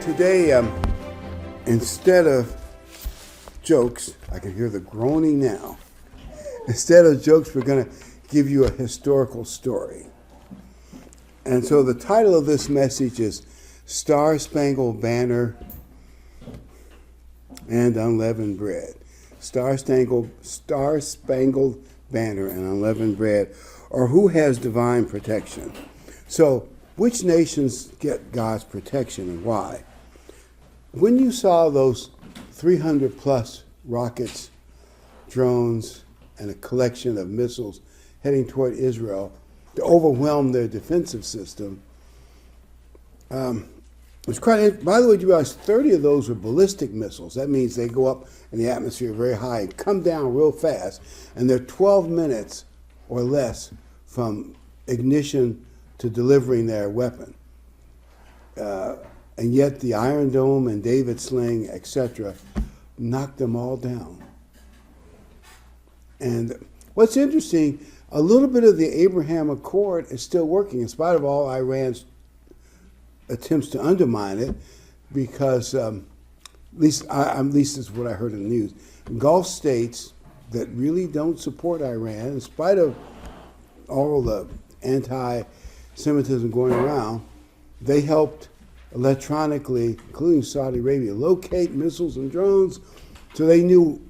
Today, instead of jokes, I can hear the groaning now. Instead of jokes, we're going to give you a historical story. And so the title of this message is Star Spangled Banner and Unleavened Bread. Star Spangled Banner and Unleavened Bread, or who has divine protection? So, which nations get God's protection and why? When you saw those 300 plus rockets, drones, and a collection of missiles heading toward Israel to overwhelm their defensive system, it was quite. By the way, you realize 30 of those were ballistic missiles. That means they go up in the atmosphere very high and come down real fast, and they're 12 minutes or less from ignition to delivering their weapon. And yet the Iron Dome and David Sling, etc., knocked them all down. And what's interesting, a little bit of the Abraham Accord is still working, in spite of all Iran's attempts to undermine it, because at least this is what I heard in the news. Gulf states that really don't support Iran, in spite of all the anti-Semitism going around, they helped electronically, including Saudi Arabia, locate missiles and drones, so they knew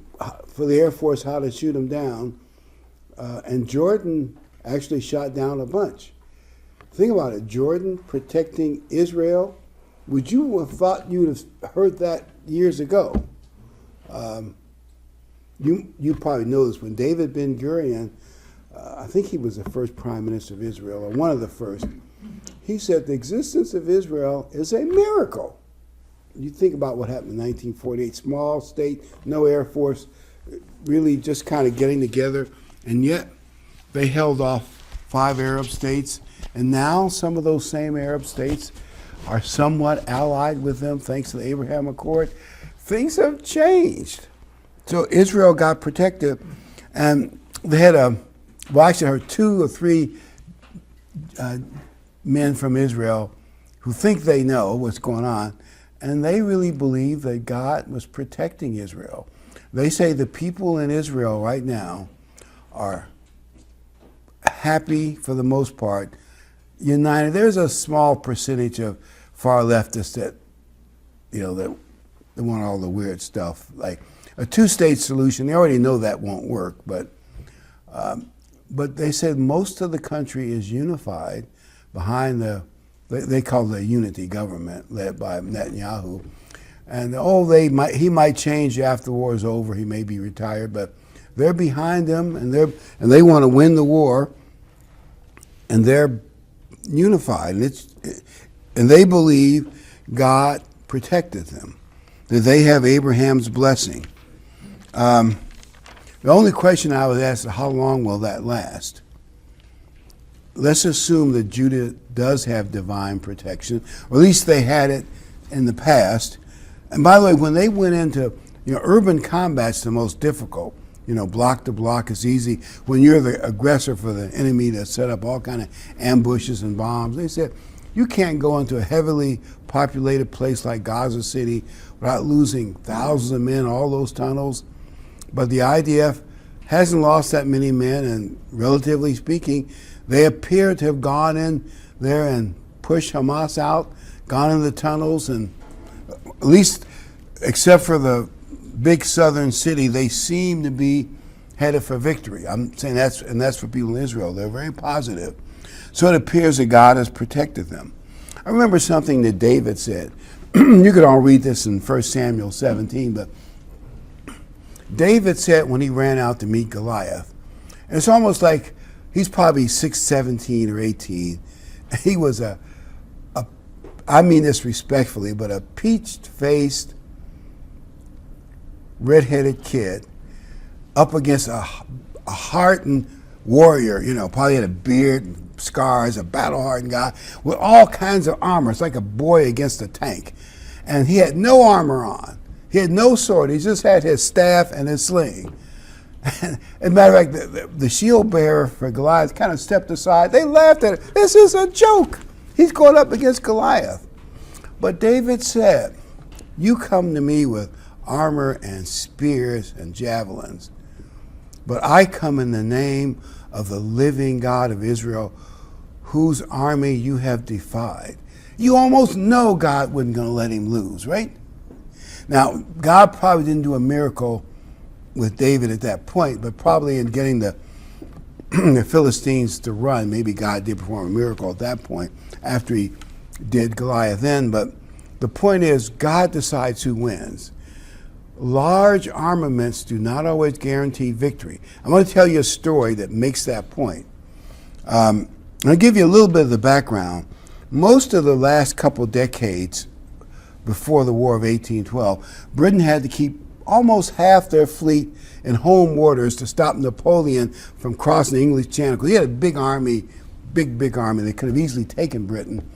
for the Air Force how to shoot them down. And Jordan actually shot down a bunch. Think about it, Jordan protecting Israel. Would you have thought you'd have heard that years ago? You probably know this. When David Ben-Gurion, I think he was the first prime minister of Israel, or one of the first, he said the existence of Israel is a miracle. You think about what happened in 1948, small state, no Air Force, really just kind of getting together, and yet they held off 5 Arab states, and now some of those same Arab states are somewhat allied with them thanks to the Abraham Accord. Things have changed. So Israel got protected, and they had actually I heard 2 or 3 men from Israel who think they know what's going on, and they really believe that God was protecting Israel. They say the people in Israel right now are happy for the most part, united. There's a small percentage of far leftists that, that they want all the weird stuff, like a 2-state solution. They already know that won't work, but they said most of the country is unified behind they call it a unity government led by Netanyahu. And he might change after the war is over, he may be retired, but they're behind him, and they want to win the war, and they're unified. And they believe God protected them, that they have Abraham's blessing. The only question I was asked is, how long will that last? Let's assume that Judah does have divine protection, or at least they had it in the past. And by the way, when they went into, urban combat's the most difficult. Block to block is easy. When you're the aggressor for the enemy to set up all kind of ambushes and bombs, they said, you can't go into a heavily populated place like Gaza City without losing thousands of men, all those tunnels. But the IDF hasn't lost that many men, and relatively speaking, they appear to have gone in there and pushed Hamas out, gone in the tunnels, and at least, except for the big southern city, they seem to be headed for victory. I'm saying that's for people in Israel. They're very positive. So it appears that God has protected them. I remember something that David said. You could all read this in 1 Samuel 17, but David said when he ran out to meet Goliath, and it's almost like he's probably 17 or 18. He was I mean this respectfully, but a peach-faced, red-headed kid up against a hardened warrior, probably had a beard and scars, a battle-hardened guy with all kinds of armor. It's like a boy against a tank. And he had no armor on. He had no sword. He just had his staff and his sling. And as a matter of fact, the shield bearer for Goliath kind of stepped aside. They laughed at it. This is a joke. He's going up against Goliath. But David said, you come to me with armor and spears and javelins, but I come in the name of the living God of Israel, whose army you have defied. You almost know God wasn't going to let him lose, right? Now, God probably didn't do a miracle with David at that point, but probably in getting the Philistines to run, maybe God did perform a miracle at that point after he did Goliath then. But the point is, God decides who wins. Large armaments do not always guarantee victory. I'm going to tell you a story that makes that point. I'll give you a little bit of the background. Most of the last couple decades before the War of 1812, Britain had to keep almost half their fleet in home waters to stop Napoleon from crossing the English Channel. Because he had a big army, big army. They could have easily taken Britain,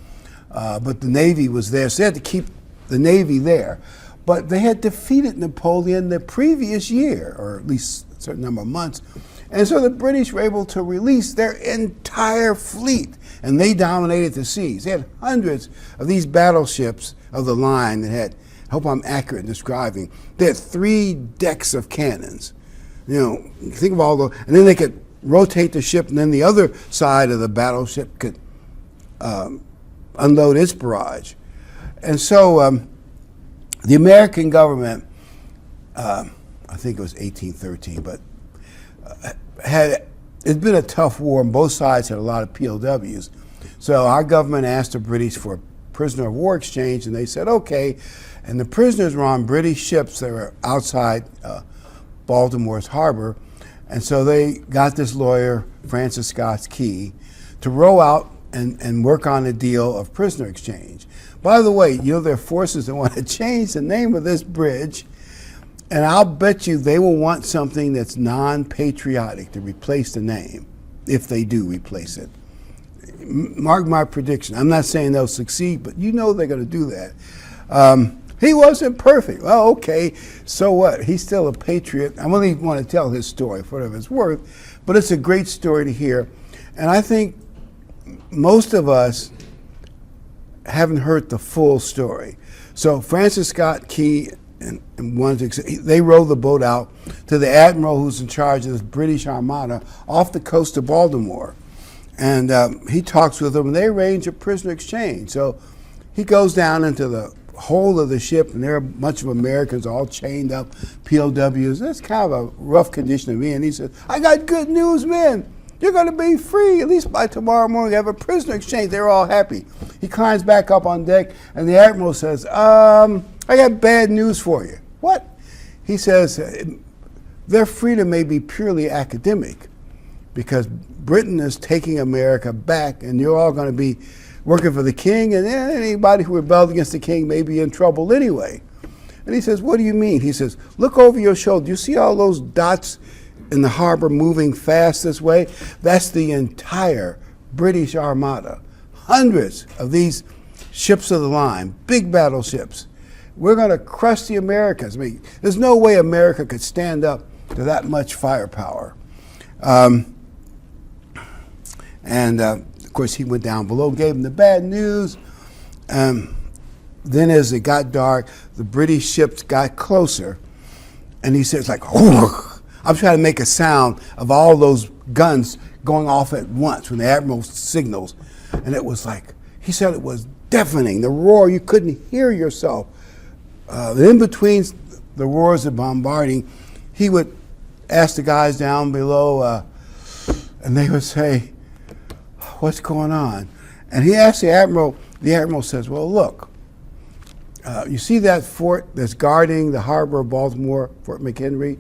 but the Navy was there, so they had to keep the Navy there. But they had defeated Napoleon the previous year, or at least a certain number of months. And so the British were able to release their entire fleet, and they dominated the seas. They had hundreds of these battleships of the line that had, I hope I'm accurate in describing, they had 3 decks of cannons. You know, think of all those, and then they could rotate the ship, and then the other side of the battleship could unload its barrage. And so the American government, I think it was 1813, but it's been a tough war, and both sides had a lot of POWs. So our government asked the British for a prisoner of war exchange, and they said, okay. And the prisoners were on British ships that were outside Baltimore's harbor. And so they got this lawyer, Francis Scott Key, to row out and work on a deal of prisoner exchange. By the way, you know, there are forces that want to change the name of this bridge, and I'll bet you they will want something that's non-patriotic to replace the name, if they do replace it. Mark my prediction. I'm not saying they'll succeed, but you know they're going to do that. He wasn't perfect. Well, okay, so what? He's still a patriot. I only want to tell his story for whatever it's worth, but it's a great story to hear. And I think most of us haven't heard the full story. So Francis Scott Key and they rowed the boat out to the admiral who's in charge of this British Armada off the coast of Baltimore. And he talks with them, and they arrange a prisoner exchange. So he goes down into the hold of the ship, and there are a bunch of Americans all chained up, POWs. That's kind of a rough condition to be in. He says, I got good news, man. You're going to be free, at least by tomorrow morning. You have a prisoner exchange. They're all happy. He climbs back up on deck, and the admiral says, I got bad news for you. What? He says, their freedom may be purely academic because Britain is taking America back, and you're all going to be working for the king, and anybody who rebelled against the king may be in trouble anyway. And he says, what do you mean? He says, look over your shoulder. Do you see all those dots in the harbor moving fast this way? That's the entire British Armada. Hundreds of these ships of the line, big battleships. We're going to crush the Americans. I mean, there's no way America could stand up to that much firepower. Of course, he went down below, gave him the bad news. Then as it got dark, the British ships got closer. And he says, like, oh, I'm trying to make a sound of all those guns going off at once when the admiral signals. And it was like, he said it was deafening, the roar, you couldn't hear yourself. In between the roars of bombarding, he would ask the guys down below, and they would say, what's going on? And he asked the admiral says, well, look, you see that fort that's guarding the harbor of Baltimore, Fort McHenry,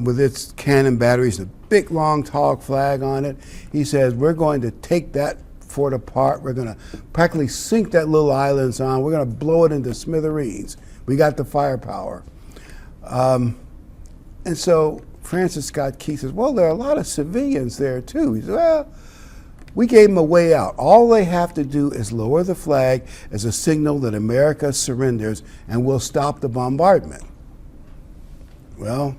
with its cannon batteries, a big, long, tall flag on it. He says, we're going to take that fort apart. We're going to practically sink that little island it's on. We're going to blow it into smithereens. We got the firepower. And so Francis Scott Key says, well, there are a lot of civilians there, too. He says, well, we gave them a way out. All they have to do is lower the flag as a signal that America surrenders, and we'll stop the bombardment. Well,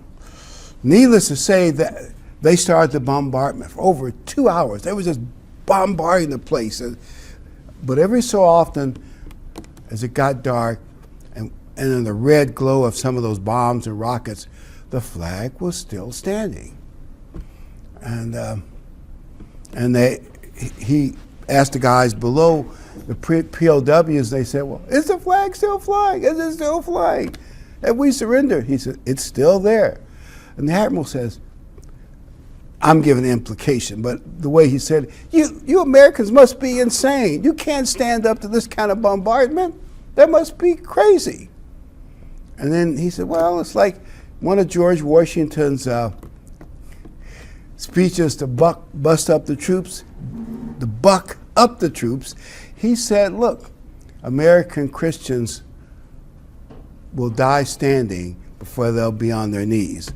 needless to say, that they started the bombardment for over 2 hours. They were just bombarding the place. But every so often, as it got dark, and in the red glow of some of those bombs and rockets, the flag was still standing. And he asked the guys below, the POWs, they said, well, is the flag still flying? Is it still flying? Have we surrendered? He said, it's still there. And the admiral says, I'm giving the implication, but the way he said, you Americans must be insane. You can't stand up to this kind of bombardment. That must be crazy. And then he said, well, it's like one of George Washington's speeches to bust up the troops, to buck up the troops. He said, look, American Christians will die standing before they'll be on their knees.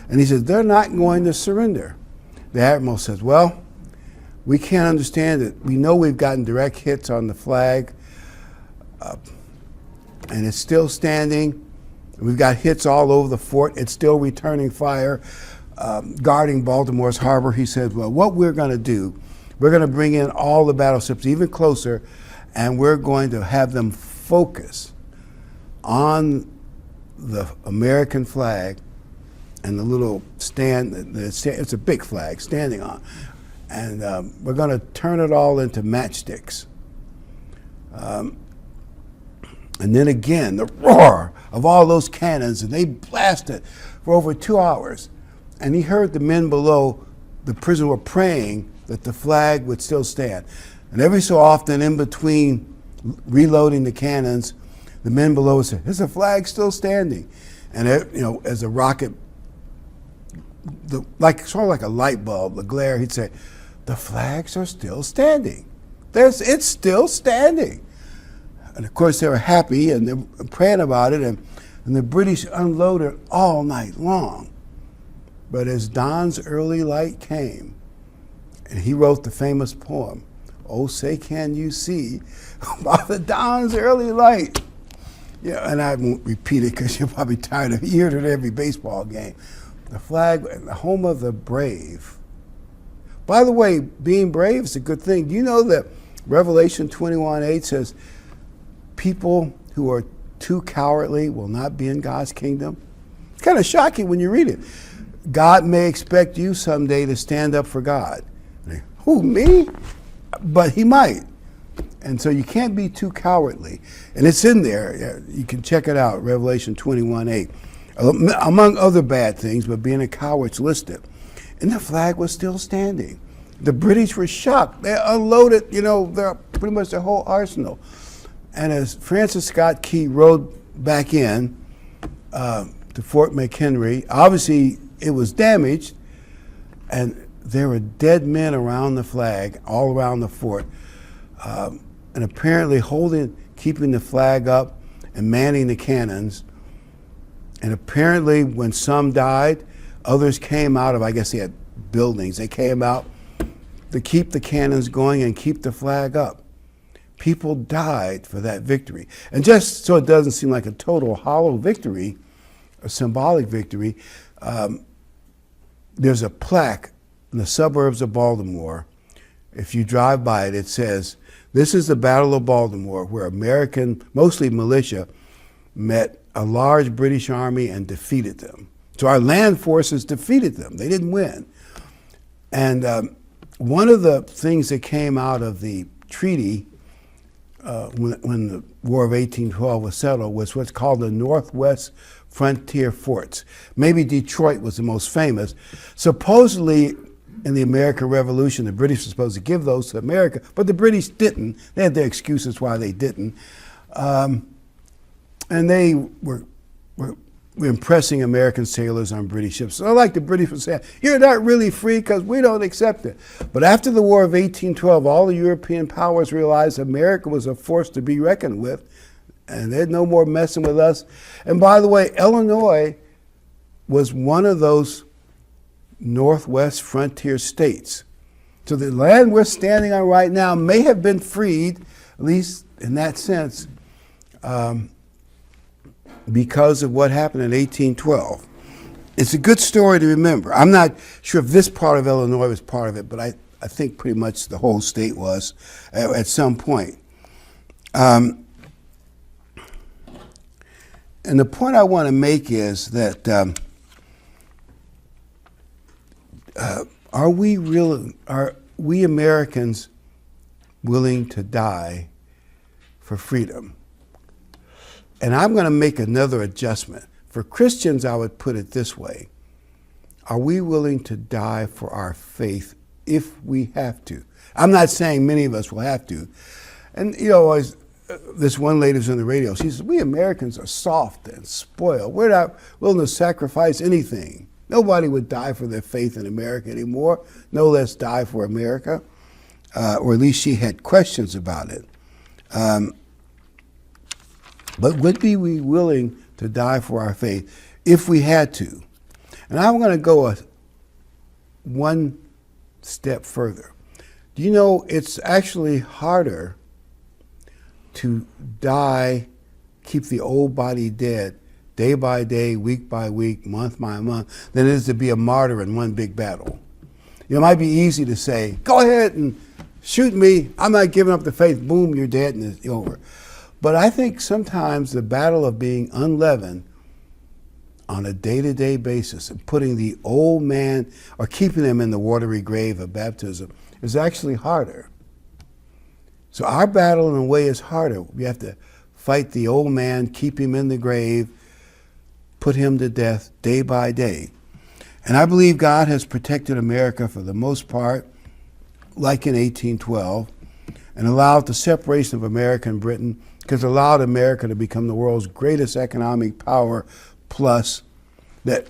And he says, they're not going to surrender. The admiral says, well, we can't understand it. We know we've gotten direct hits on the flag, and it's still standing. We've got hits all over the fort. It's still returning fire, guarding Baltimore's harbor. He said, well, what we're going to do, we're going to bring in all the battleships even closer, and we're going to have them focus on the American flag and the little stand, it's a big flag standing on. And we're going to turn it all into matchsticks. And then again, the roar of all those cannons, and they blasted for over 2 hours. And he heard the men below the prison were praying that the flag would still stand. And every so often, in between reloading the cannons, the men below would say, is the flag still standing? And as a rocket, sort of like a light bulb, the glare, he'd say, the flags are still standing. It's still standing. And of course they were happy and they were praying about it, and the British unloaded all night long. But as dawn's early light came, and he wrote the famous poem, oh, say can you see by the dawn's early light. Yeah, and I won't repeat it because you're probably tired of hearing it at every baseball game. The flag, the home of the brave. By the way, being brave is a good thing. Do you know that Revelation 21:8 says, people who are too cowardly will not be in God's kingdom? It's kind of shocking when you read it. God may expect you someday to stand up for God. Who, me? But he might. And so you can't be too cowardly. And it's in there. You can check it out, Revelation 21:8. Among other bad things, but being a coward's listed. And the flag was still standing. The British were shocked. They unloaded, pretty much their whole arsenal. And as Francis Scott Key rode back in to Fort McHenry, obviously it was damaged, and there were dead men around the flag, all around the fort, and apparently keeping the flag up and manning the cannons. And apparently when some died, others came out of, I guess they had buildings, they came out to keep the cannons going and keep the flag up. People died for that victory. And just so it doesn't seem like a total hollow victory, a symbolic victory, there's a plaque in the suburbs of Baltimore. If you drive by it, it says, this is the Battle of Baltimore, where American, mostly militia, met a large British army and defeated them. So our land forces defeated them. They didn't win. And one of the things that came out of the treaty when the War of 1812 was settled was what's called the Northwest Frontier Forts. Maybe Detroit was the most famous. Supposedly, in the American Revolution, the British were supposed to give those to America, but the British didn't. They had their excuses why they didn't. And they were impressing American sailors on British ships. So like the British would say, you're not really free because we don't accept it. But after the War of 1812, all the European powers realized America was a force to be reckoned with, and there's no more messing with us. And by the way, Illinois was one of those Northwest frontier states. So the land we're standing on right now may have been freed, at least in that sense, because of what happened in 1812. It's a good story to remember. I'm not sure if this part of Illinois was part of it, but I think pretty much the whole state was at some point. And the point I want to make is that are we Americans willing to die for freedom? And I'm going to make another adjustment. For Christians, I would put it this way. Are we willing to die for our faith if we have to? I'm not saying many of us will have to. And, as this one lady was on the radio, she says, we Americans are soft and spoiled. We're not willing to sacrifice anything. Nobody would die for their faith in America anymore. No less die for America. Or at least she had questions about it. But would we be willing to die for our faith if we had to? And I'm going to go one step further. Do you know it's actually harder to die, keep the old body dead, day by day, week by week, month by month, than it is to be a martyr in one big battle? It might be easy to say, go ahead and shoot me, I'm not giving up the faith, boom, you're dead and it's over. But I think sometimes the battle of being unleavened on a day-to-day basis and putting the old man or keeping them in the watery grave of baptism is actually harder. So our battle in a way is harder. We have to fight the old man, keep him in the grave, put him to death day by day. And I believe God has protected America for the most part, like in 1812, and allowed the separation of America and Britain, because it allowed America to become the world's greatest economic power, plus that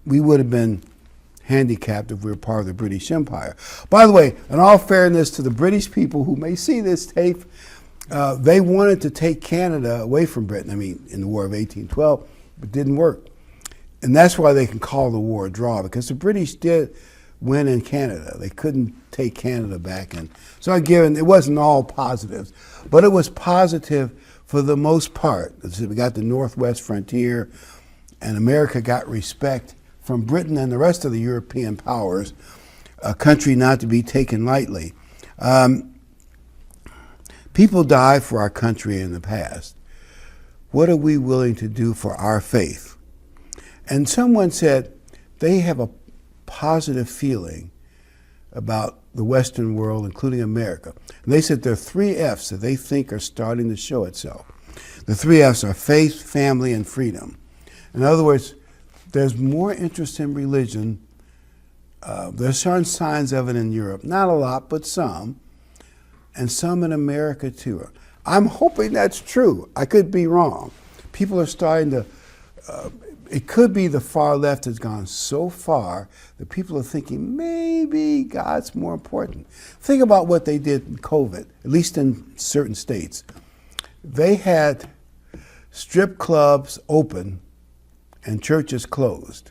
we would have been handicapped if we were part of the British Empire. By the way, in all fairness to the British people who may see this tape, they wanted to take Canada away from Britain, in the War of 1812, but it didn't work. And that's why they can call the war a draw, because the British did win in Canada. They couldn't take Canada back. And so it wasn't all positives, but it was positive for the most part. We got the Northwest frontier, and America got respect from Britain and the rest of the European powers, a country not to be taken lightly. People died for our country in the past. What are we willing to do for our faith? And someone said they have a positive feeling about the Western world, including America. And they said there are 3 F's that they think are starting to show itself. The 3 F's are faith, family, and freedom. In other words, there's more interest in religion. There's certain signs of it in Europe. Not a lot, but some. And some in America, too. I'm hoping that's true. I could be wrong. People are starting to... it could be the far left has gone so far that people are thinking maybe God's more important. Think about what they did in COVID, at least in certain states. They had strip clubs open and churches closed.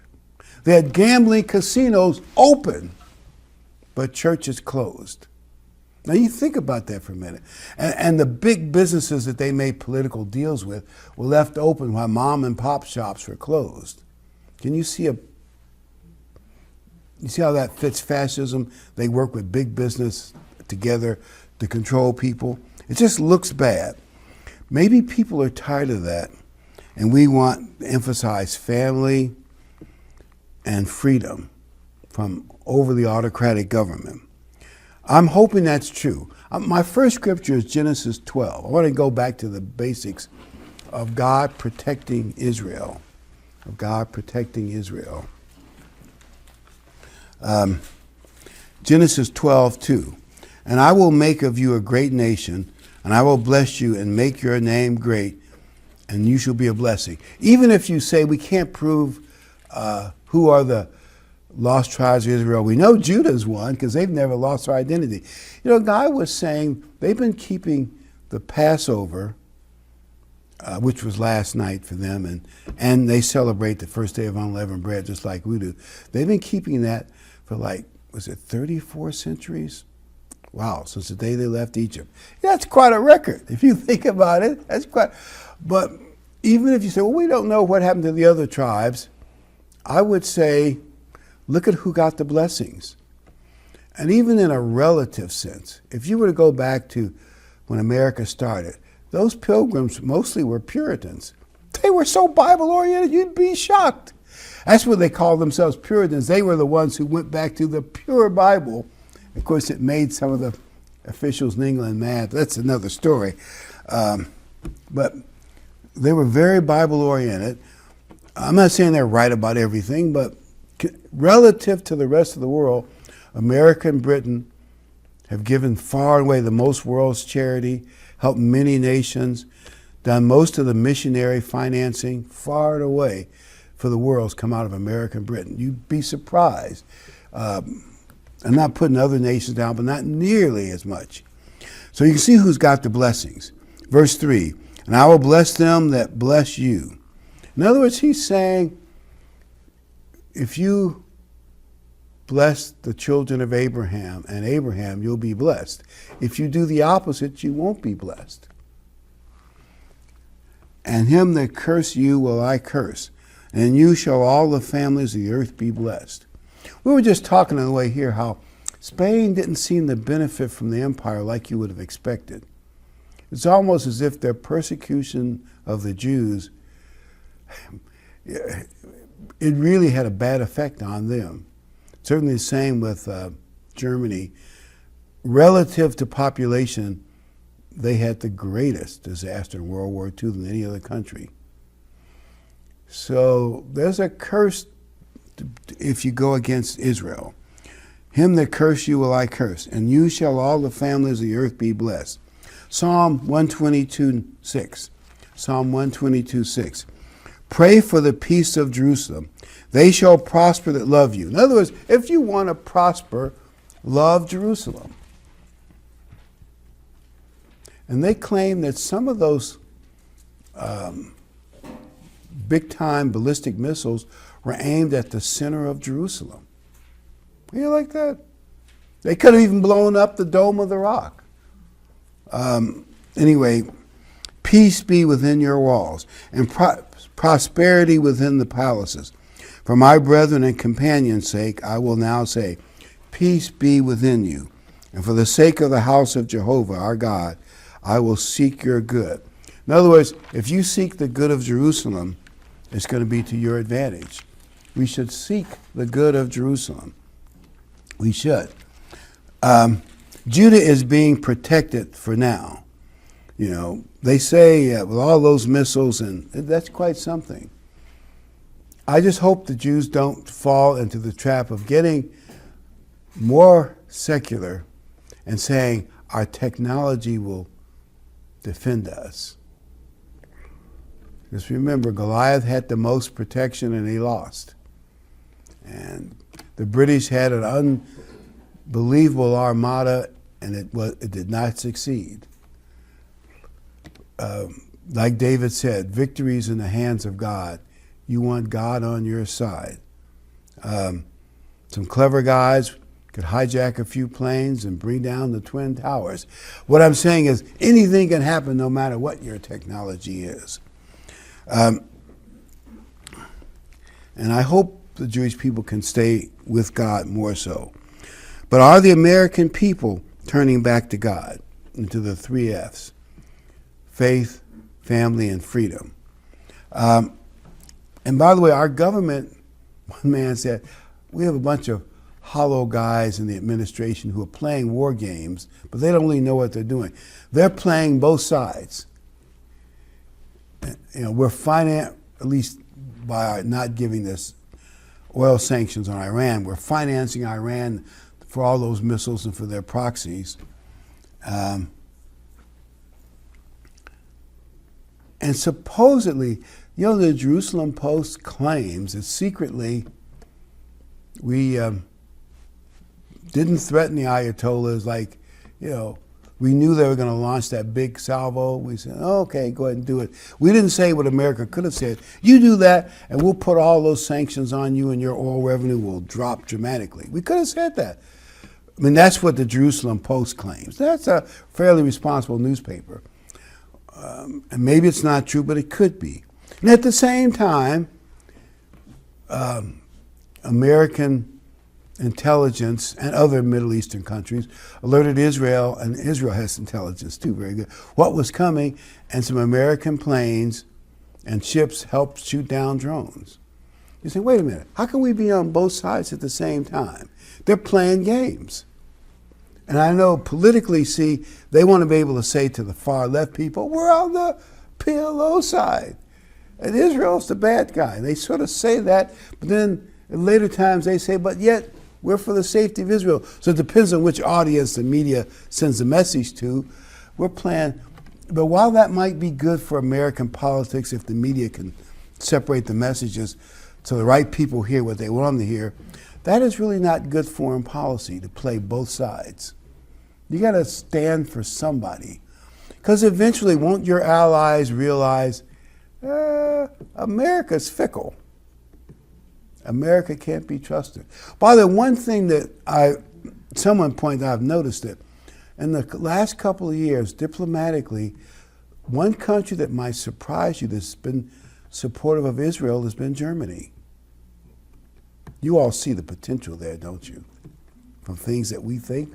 They had gambling casinos open, but churches closed. Now you think about that for a minute. And the big businesses that they made political deals with were left open while mom and pop shops were closed. Can you see how that fits fascism? They work with big business together to control people. It just looks bad. Maybe people are tired of that, and we want to emphasize family and freedom from overly autocratic government. I'm hoping that's true. My first scripture is Genesis 12. I want to go back to the basics of God protecting Israel. Of God protecting Israel. Genesis 12:2. And I will make of you a great nation, and I will bless you and make your name great, and you shall be a blessing. Even if you say we can't prove who are the lost tribes of Israel, we know Judah's one because they've never lost their identity. God was saying they've been keeping the Passover, which was last night for them, and they celebrate the first day of unleavened bread just like we do. They've been keeping that for 34 centuries? Wow, since the day they left Egypt. That's quite a record if you think about it. But even if you say, well, we don't know what happened to the other tribes, I would say, look at who got the blessings. And even in a relative sense, if you were to go back to when America started, those pilgrims mostly were Puritans. They were so Bible-oriented, you'd be shocked. That's what they called themselves, Puritans. They were the ones who went back to the pure Bible. Of course, it made some of the officials in England mad. That's another story. But they were very Bible-oriented. I'm not saying they're right about everything, but relative to the rest of the world, America and Britain have given far and away the most world's charity, helped many nations, done most of the missionary financing, far and away for the world's come out of America and Britain. You'd be surprised. I'm not putting other nations down, but not nearly as much. So you can see who's got the blessings. Verse 3, and I will bless them that bless you. In other words, he's saying, if you bless the children of Abraham and Abraham, you'll be blessed. If you do the opposite, you won't be blessed. And him that curse you will I curse, and in you shall all the families of the earth be blessed. We were just talking on the way here how Spain didn't seem to benefit from the empire like you would have expected. It's almost as if their persecution of the Jews, it really had a bad effect on them. Certainly the same with Germany. Relative to population, they had the greatest disaster in World War II than any other country. So there's a curse if you go against Israel. Him that curse you will I curse, and you shall all the families of the earth be blessed. Psalm 122:6. Psalm 122:6. Pray for the peace of Jerusalem. They shall prosper that love you. In other words, if you want to prosper, love Jerusalem. And they claim that some of those big-time ballistic missiles were aimed at the center of Jerusalem. You like that? They could have even blown up the Dome of the Rock. Anyway, peace be within your walls, and prosperity within the palaces. For my brethren and companions' sake, I will now say, peace be within you. And for the sake of the house of Jehovah, our God, I will seek your good. In other words, if you seek the good of Jerusalem, it's going to be to your advantage. We should seek the good of Jerusalem. We should. Judah is being protected for now. You know, they say with all those missiles, and that's quite something. I just hope the Jews don't fall into the trap of getting more secular and saying our technology will defend us. Just remember, Goliath had the most protection and he lost. And the British had an unbelievable armada and it did not succeed. Like David said, victory is in the hands of God. You want God on your side. Some clever guys could hijack a few planes and bring down the Twin Towers. What I'm saying is anything can happen no matter what your technology is. And I hope the Jewish people can stay with God more so. But are the American people turning back to God, into the 3 F's? Faith, family, and freedom. And by the way, our government, one man said, we have a bunch of hollow guys in the administration who are playing war games, but they don't really know what they're doing. They're playing both sides. You know, we're financed, at least by not giving this oil sanctions on Iran, we're financing Iran for all those missiles and for their proxies. And supposedly, you know, the Jerusalem Post claims that secretly we didn't threaten the Ayatollahs like, you know, we knew they were going to launch that big salvo. We said, oh, okay, go ahead and do it. We didn't say what America could have said. You do that, and we'll put all those sanctions on you, and your oil revenue will drop dramatically. We could have said that. I mean, that's what the Jerusalem Post claims. That's a fairly responsible newspaper. And maybe it's not true, but it could be. And at the same time, American intelligence and other Middle Eastern countries alerted Israel, and Israel has intelligence too, very good, what was coming, and some American planes and ships help shoot down drones. You say, wait a minute, how can we be on both sides at the same time? They're playing games. And I know politically, see, they want to be able to say to the far left people, we're on the PLO side. And Israel's the bad guy. They sort of say that, but then in later times they say, but yet we're for the safety of Israel. So it depends on which audience the media sends the message to. We're playing, but while that might be good for American politics, if the media can separate the messages so the right people hear what they want them to hear, that is really not good foreign policy to play both sides. You got to stand for somebody. Because eventually, won't your allies realize America's fickle? America can't be trusted. By the way, one thing that someone pointed out, I've noticed it, in the last couple of years, diplomatically, one country that might surprise you that's been supportive of Israel has been Germany. You all see the potential there, don't you? From things that we think.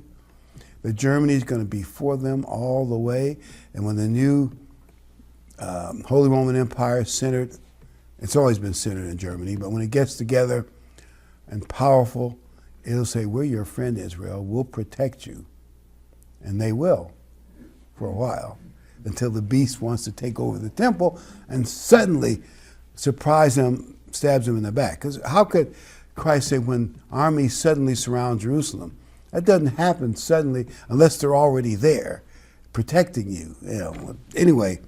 That Germany is going to be for them all the way. And when the new Holy Roman Empire is centered, it's always been centered in Germany, but when it gets together and powerful, it'll say, we're your friend, Israel. We'll protect you. And they will for a while until the beast wants to take over the temple and suddenly surprise them, stabs them in the back. Because how could Christ say when armies suddenly surround Jerusalem? That doesn't happen suddenly unless they're already there protecting you. Anyway,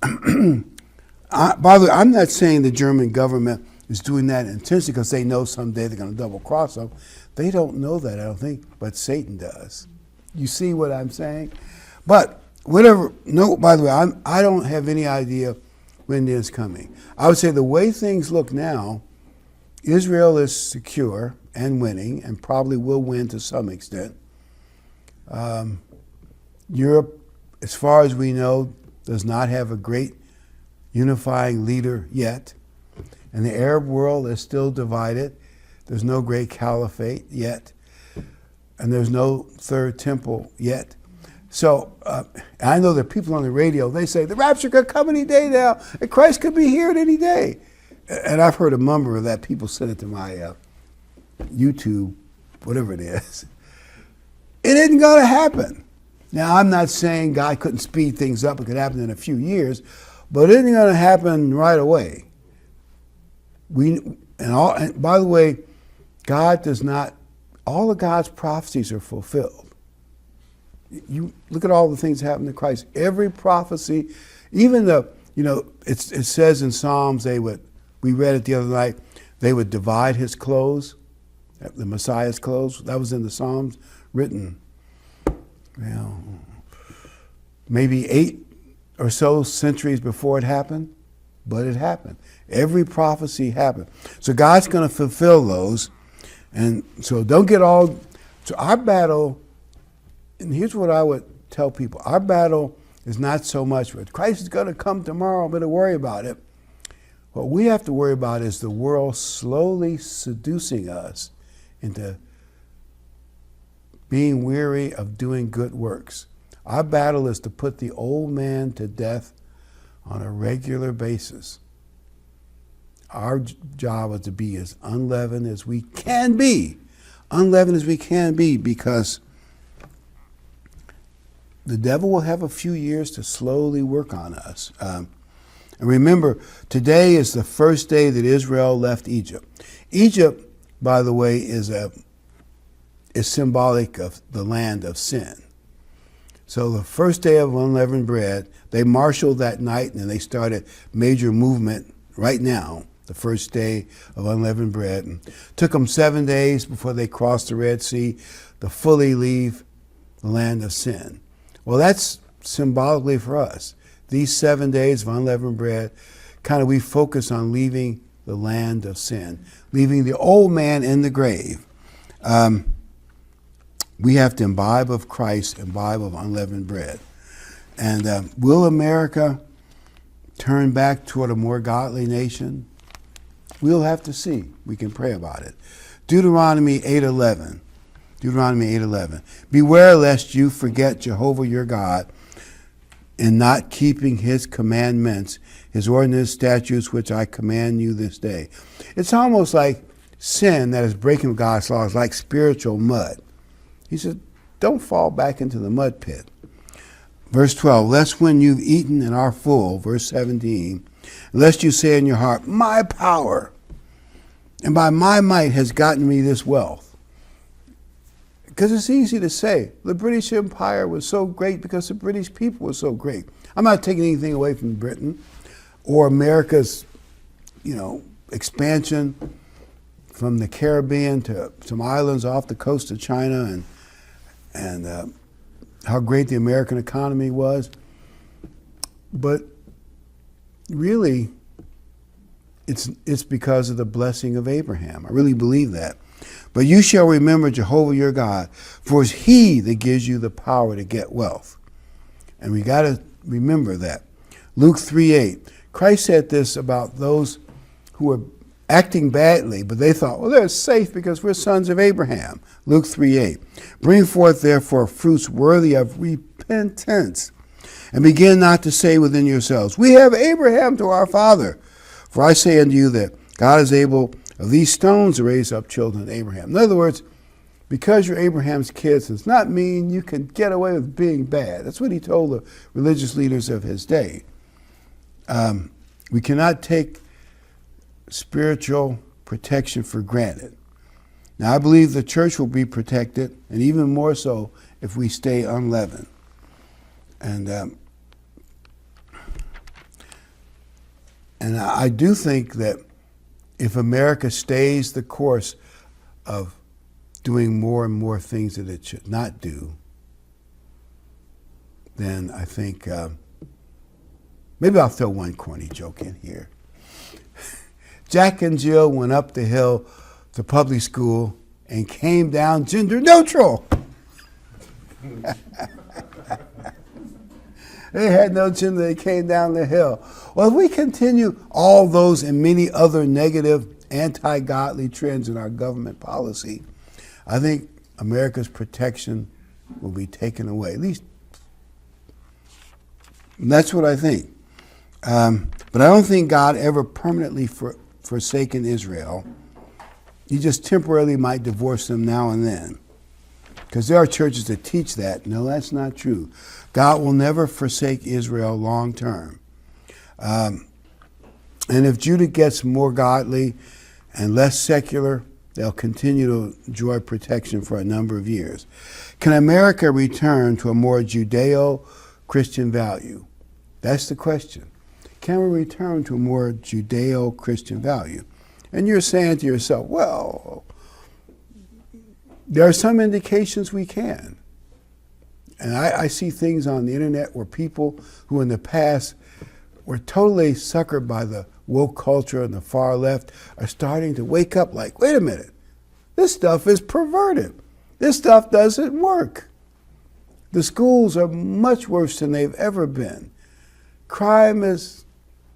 by the way, I'm not saying the German government is doing that intentionally because they know someday they're going to double cross them. They don't know that, I don't think, but Satan does. You see what I'm saying? But whatever. No, by the way, I don't have any idea when it is coming. I would say the way things look now, Israel is secure and winning, and probably will win to some extent. Europe, as far as we know, does not have a great unifying leader yet. And the Arab world is still divided. There's no great caliphate yet. And there's no third temple yet. So I know that people on the radio, they say, the rapture could come any day now, and Christ could be here at any day. And I've heard a number of that. People send it to my YouTube, whatever it is. It isn't going to happen. Now, I'm not saying God couldn't speed things up. It could happen in a few years, but it isn't going to happen right away. And by the way, God does not, all of God's prophecies are fulfilled. You look at all the things that happened to Christ. Every prophecy, even it says in Psalms, we read it the other night, they would divide his clothes, the Messiah's clothes. That was in the Psalms, written, maybe 8 or so centuries before it happened, but it happened. Every prophecy happened. So God's going to fulfill those. And so don't get all, so our battle, and here's what I would tell people, our battle is not so much with Christ is going to come tomorrow, I'm going to worry about it. What we have to worry about is the world slowly seducing us into being weary of doing good works. Our battle is to put the old man to death on a regular basis. Our job is to be as unleavened as we can be. Unleavened as we can be, because the devil will have a few years to slowly work on us. And remember, today is the first day that Israel left Egypt. Egypt, by the way, is symbolic of the land of sin. So the first day of unleavened bread, they marshaled that night, and then they started major movement right now, the first day of unleavened bread. And took them 7 days before they crossed the Red Sea to fully leave the land of sin. Well, that's symbolically for us. These 7 days of unleavened bread, kind of we focus on leaving the land of sin, leaving the old man in the grave. We have to imbibe of Christ, imbibe of unleavened bread. And will America turn back toward a more godly nation? We'll have to see. We can pray about it. Deuteronomy 8:11. Deuteronomy 8:11. Beware lest you forget Jehovah your God in not keeping his commandments, his ordinance, statutes, which I command you this day. It's almost like sin that is breaking God's law is like spiritual mud. He said, don't fall back into the mud pit. Verse 12, lest when you've eaten and are full, verse 17, lest you say in your heart, my power and by my might has gotten me this wealth. Because it's easy to say, the British Empire was so great because the British people were so great. I'm not taking anything away from Britain or America's, expansion from the Caribbean to some islands off the coast of China and how great the American economy was. But really, it's because of the blessing of Abraham. I really believe that. But you shall remember Jehovah your God, for it's he that gives you the power to get wealth. And we got to remember that. Luke 3:8. Christ said this about those who were acting badly, but they thought, well, they're safe because we're sons of Abraham. Luke 3:8. Bring forth therefore fruits worthy of repentance, and begin not to say within yourselves, we have Abraham to our father. For I say unto you that God is able of these stones to raise up children to Abraham. In other words, because you're Abraham's kids does not mean you can get away with being bad. That's what he told the religious leaders of his day. We cannot take spiritual protection for granted. Now, I believe the church will be protected, and even more so if we stay unleavened. And I do think that if America stays the course of doing more and more things that it should not do, then I think maybe I'll throw one corny joke in here. Jack and Jill went up the hill to public school and came down gender neutral. They had no gender, they came down the hill. Well, if we continue all those and many other negative, anti-godly trends in our government policy, I think America's protection will be taken away. At least that's what I think. But I don't think God ever permanently forsaken Israel. He just temporarily might divorce them now and then. Because there are churches that teach that. No, that's not true. God will never forsake Israel long term. And if Judah gets more godly and less secular, they'll continue to enjoy protection for a number of years. Can America return to a more Judeo-Christian value? That's the question. Can we return to a more Judeo-Christian value? And you're saying to yourself, well, there are some indications we can. And I see things on the internet where people who in the past were totally suckered by the woke culture and the far left are starting to wake up like, wait a minute, this stuff is perverted. This stuff doesn't work. The schools are much worse than they've ever been. Crime is,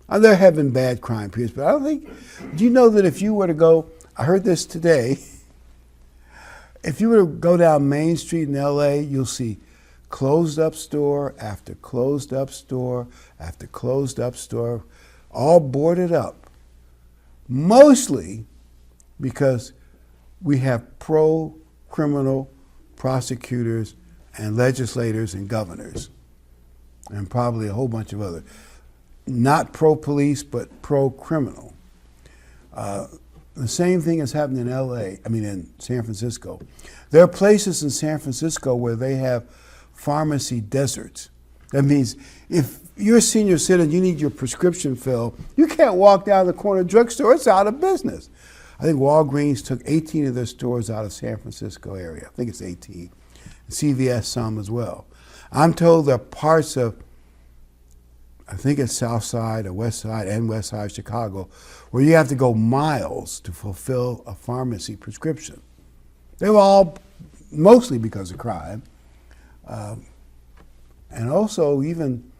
they're having bad crime periods, but I don't think, do you know that if you were to go, I heard this today, if you were to go down Main Street in LA, you'll see closed up store after closed up store after closed up store, all boarded up. Mostly because we have pro-criminal prosecutors and legislators and governors, and probably a whole bunch of other, not pro-police, but pro-criminal. The same thing has happened in San Francisco. There are places in San Francisco where they have pharmacy deserts. That means if you're a senior citizen, you need your prescription filled, you can't walk down the corner drugstore, it's out of business. I think Walgreens took 18 of their stores out of San Francisco area. I think it's 18. CVS some as well. I'm told there are parts of, I think it's South Side or West Side and West Side of Chicago, where you have to go miles to fulfill a pharmacy prescription. They were all mostly because of crime. And also even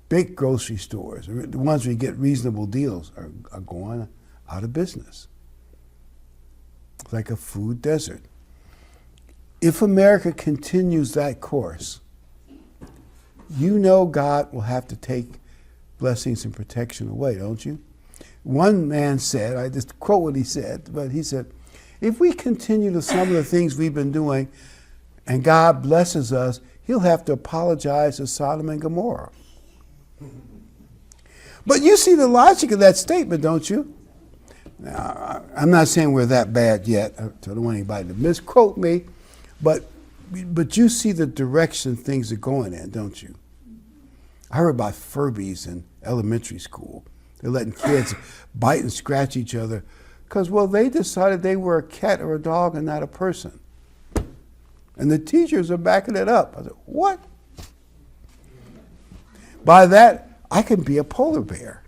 big grocery stores, the ones where you get reasonable deals, are going out of business. It's like a food desert. If America continues that course, you know God will have to take blessings and protection away, don't you? One man said, I just quote what he said, but he said, if we continue to some of the things we've been doing and God blesses us, he'll have to apologize to Sodom and Gomorrah. But you see the logic of that statement, don't you? Now, I'm not saying we're that bad yet. I don't want anybody to misquote me, but you see the direction things are going in, don't you? I heard about Furbies in elementary school. They're letting kids bite and scratch each other because, well, they decided they were a cat or a dog and not a person. And the teachers are backing it up. I said, what? By that, I can be a polar bear.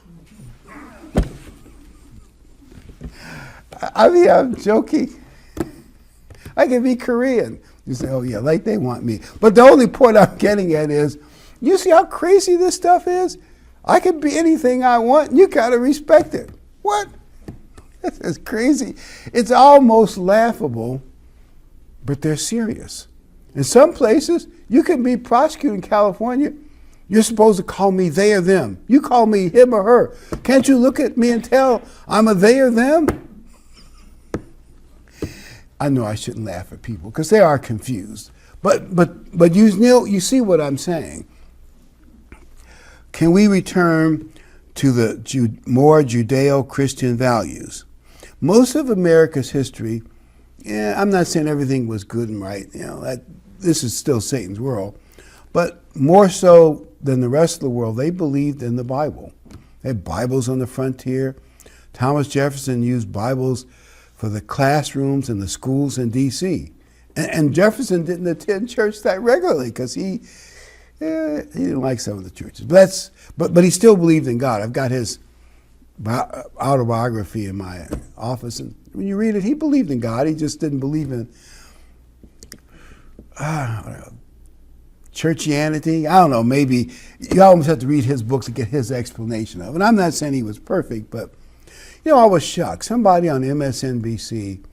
I mean, I'm joking. I can be Korean. You say, oh yeah, like they want me. But the only point I'm getting at is, you see how crazy this stuff is? I can be anything I want, and you gotta respect it. What? This is crazy. It's almost laughable, but they're serious. In some places, you can be prosecuted in California. You're supposed to call me they or them. You call me him or her. Can't you look at me and tell I'm a they or them? I know I shouldn't laugh at people because they are confused. But you see what I'm saying. Can we return to the more Judeo-Christian values? Most of America's history, I'm not saying everything was good and right. This is still Satan's world. But more so than the rest of the world, they believed in the Bible. They had Bibles on the frontier. Thomas Jefferson used Bibles for the classrooms and the schools in D.C. And Jefferson didn't attend church that regularly because he didn't like some of the churches. But he still believed in God. I've got his autobiography in my office, and when you read it, he believed in God. He just didn't believe in churchianity. I don't know, maybe you almost have to read his books to get his explanation of it. And I'm not saying he was perfect, but I was shocked. Somebody on MSNBC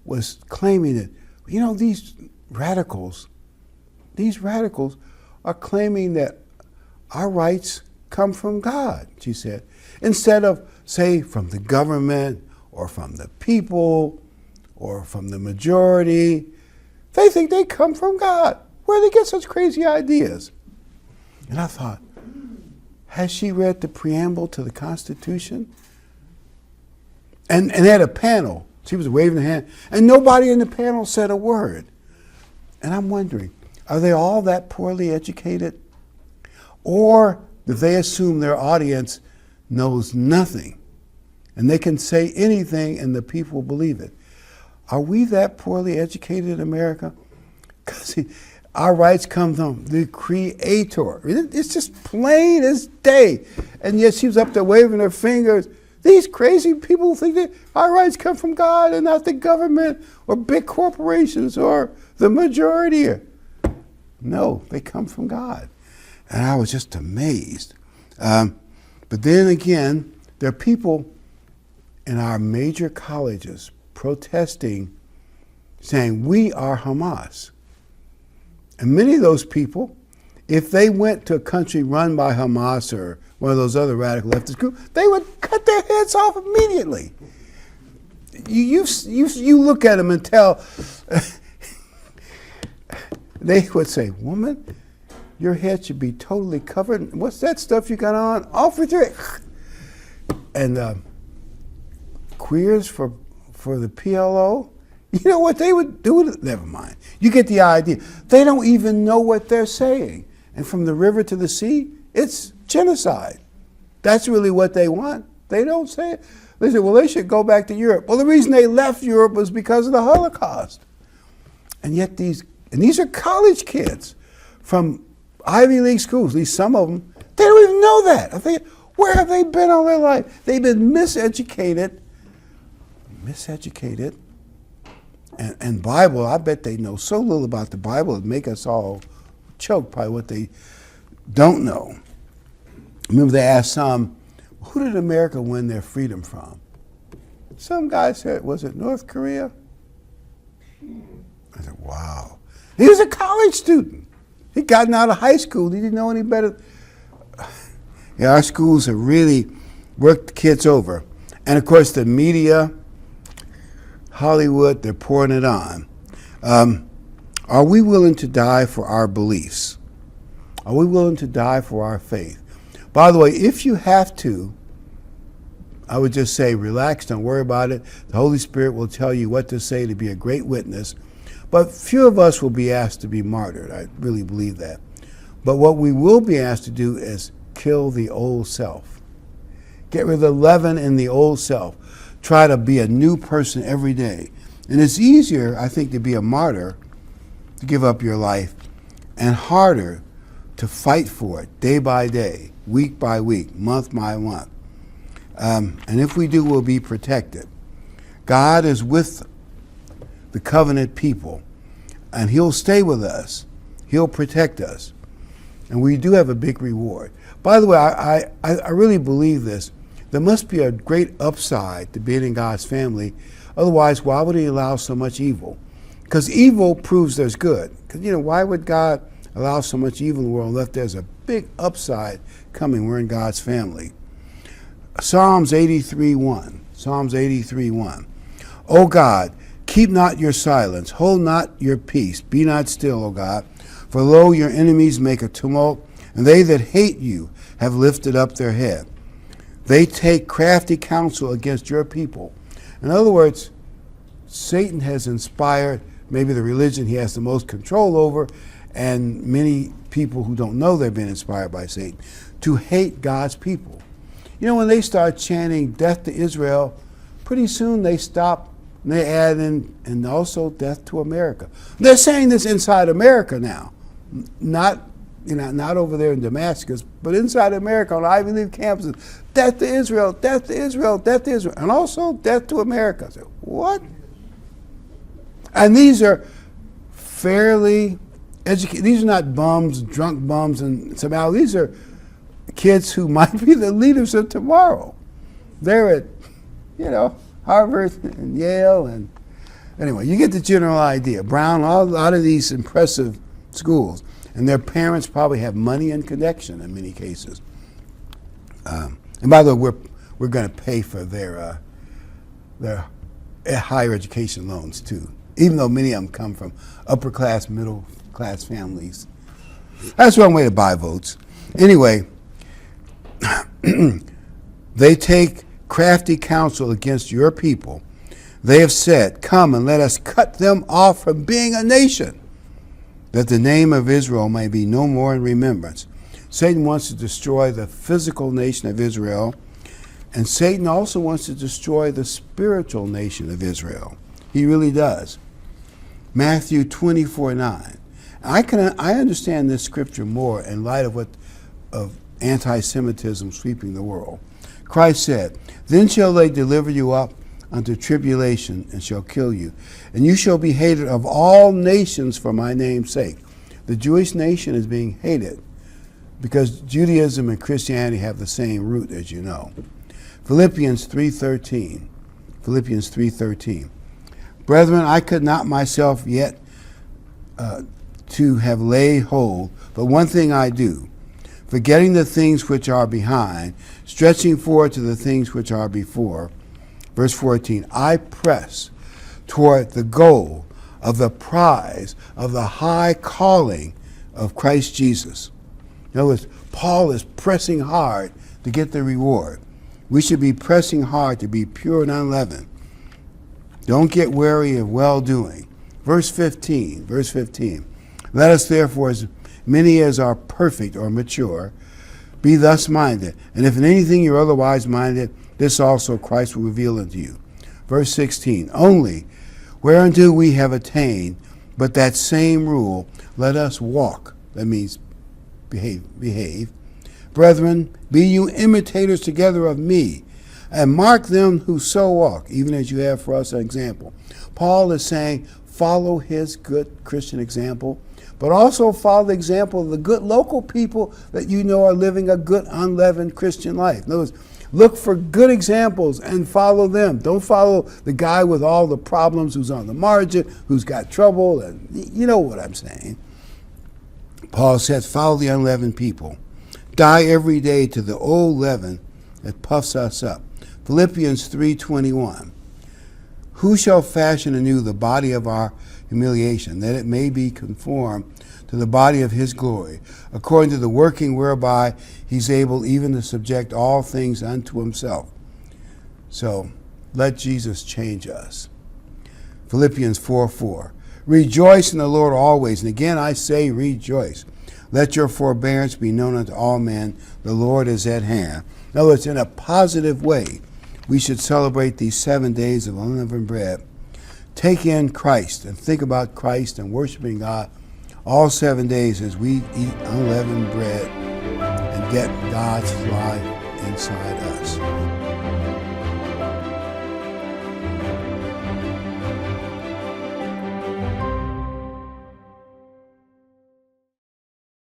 was claiming that, these radicals are claiming that our rights come from God, she said, instead of, say, from the government or from the people or from the majority. They think they come from God. Where do they get such crazy ideas? And I thought, has she read the preamble to the Constitution? And they had a panel. She was waving her hand, and nobody in the panel said a word. And I'm wondering, are they all that poorly educated? Or do they assume their audience knows nothing, and they can say anything and the people believe it? Are we that poorly educated in America? Because our rights come from the Creator. It's just plain as day. And yet she was up there waving her fingers. These crazy people think that our rights come from God and not the government or big corporations or the majority. No, they come from God. And I was just amazed. But then again, there are people in our major colleges protesting, saying, we are Hamas. And many of those people, if they went to a country run by Hamas or one of those other radical leftist groups, they would cut their heads off immediately. You look at them and tell, they would say, woman, your head should be totally covered. What's that stuff you got on? Off with your head. And queers for the PLO, you know what they would do? Never mind. You get the idea. They don't even know what they're saying. And from the river to the sea, it's genocide. That's really what they want. They don't say it. They say, well, they should go back to Europe. Well, the reason they left Europe was because of the Holocaust. And yet these are college kids from Ivy League schools, at least some of them, they don't even know that. I think, where have they been all their life? They've been miseducated. And Bible, I bet they know so little about the Bible it'd make us all choke by what they don't know. Remember they asked some, who did America win their freedom from? Some guy said, was it North Korea? I said, wow. He was a college student. He'd gotten out of high school. He didn't know any better. Yeah, our schools have really worked the kids over. And of course, the media, Hollywood, they're pouring it on. Are we willing to die for our beliefs? Are we willing to die for our faith? By the way, if you have to, I would just say relax, don't worry about it. The Holy Spirit will tell you what to say to be a great witness. But few of us will be asked to be martyred. I really believe that. But what we will be asked to do is kill the old self. Get rid of the leaven in the old self. Try to be a new person every day. And it's easier, I think, to be a martyr, to give up your life, and harder to fight for it day by day, week by week, month by month. And if we do, we'll be protected. God is with the covenant people, and he'll stay with us. He'll protect us. And we do have a big reward. By the way, I really believe this. There must be a great upside to being in God's family. Otherwise, why would he allow so much evil? Because evil proves there's good. Because, why would God allow so much evil in the world unless there's a big upside coming? We're in God's family. Psalms 83:1. Psalms 83:1. O God, keep not your silence, hold not your peace, be not still, O God. For lo, your enemies make a tumult, and they that hate you have lifted up their head. They take crafty counsel against your people. In other words, Satan has inspired maybe the religion he has the most control over, and many people who don't know they've been inspired by Satan, to hate God's people. When they start chanting death to Israel, pretty soon they stop and they add in, and also death to America. They're saying this inside America now, not over there in Damascus, but inside America on Ivy League campuses. Death to Israel, death to Israel, death to Israel, and also death to America. So, what? And these are fairly educated. These are not bums, drunk bums, and somehow these are kids who might be the leaders of tomorrow. They're at, Harvard and Yale, and anyway, you get the general idea. Brown, a lot of these impressive schools, and their parents probably have money and connection in many cases. And by the way, we're going to pay for their higher education loans too, even though many of them come from upper class, middle class families. That's one way to buy votes. Anyway, they take crafty counsel against your people. They have said, come and let us cut them off from being a nation, that the name of Israel may be no more in remembrance. Satan wants to destroy the physical nation of Israel, and Satan also wants to destroy the spiritual nation of Israel. He really does. Matthew 24:9. I understand this scripture more in light of anti-Semitism sweeping the world. Christ said, then shall they deliver you up unto tribulation and shall kill you, and you shall be hated of all nations for my name's sake. The Jewish nation is being hated because Judaism and Christianity have the same root, as you know. Philippians 3:13. Philippians 3:13. Brethren, I could not myself yet to have laid hold, but one thing I do, forgetting the things which are behind, stretching forward to the things which are before. Verse 14, I press toward the goal of the prize of the high calling of Christ Jesus. In other words, Paul is pressing hard to get the reward. We should be pressing hard to be pure and unleavened. Don't get weary of well-doing. Verse 15. Let us therefore, as many as are perfect or mature, be thus minded. And if in anything you're otherwise minded, this also Christ will reveal unto you. Verse 16. Only whereunto we have attained, but that same rule, let us walk. That means behave. Brethren, be you imitators together of me, and mark them who so walk, even as you have for us an example. Paul is saying, follow his good Christian example, but also follow the example of the good local people that you know are living a good, unleavened Christian life. In other words, look for good examples and follow them. Don't follow the guy with all the problems who's on the margin, who's got trouble, and you know what I'm saying. Paul said, follow the unleavened people. Die every day to the old leaven that puffs us up. Philippians 3:21. Who shall fashion anew the body of our humiliation, that it may be conformed to the body of his glory, according to the working whereby he's able even to subject all things unto himself. So let Jesus change us. Philippians 4:4. Rejoice in the Lord always. And again I say rejoice. Let your forbearance be known unto all men. The Lord is at hand. In other words, in a positive way, we should celebrate these 7 days of unleavened bread. Take in Christ and think about Christ and worshiping God all 7 days as we eat unleavened bread and get God's life inside us.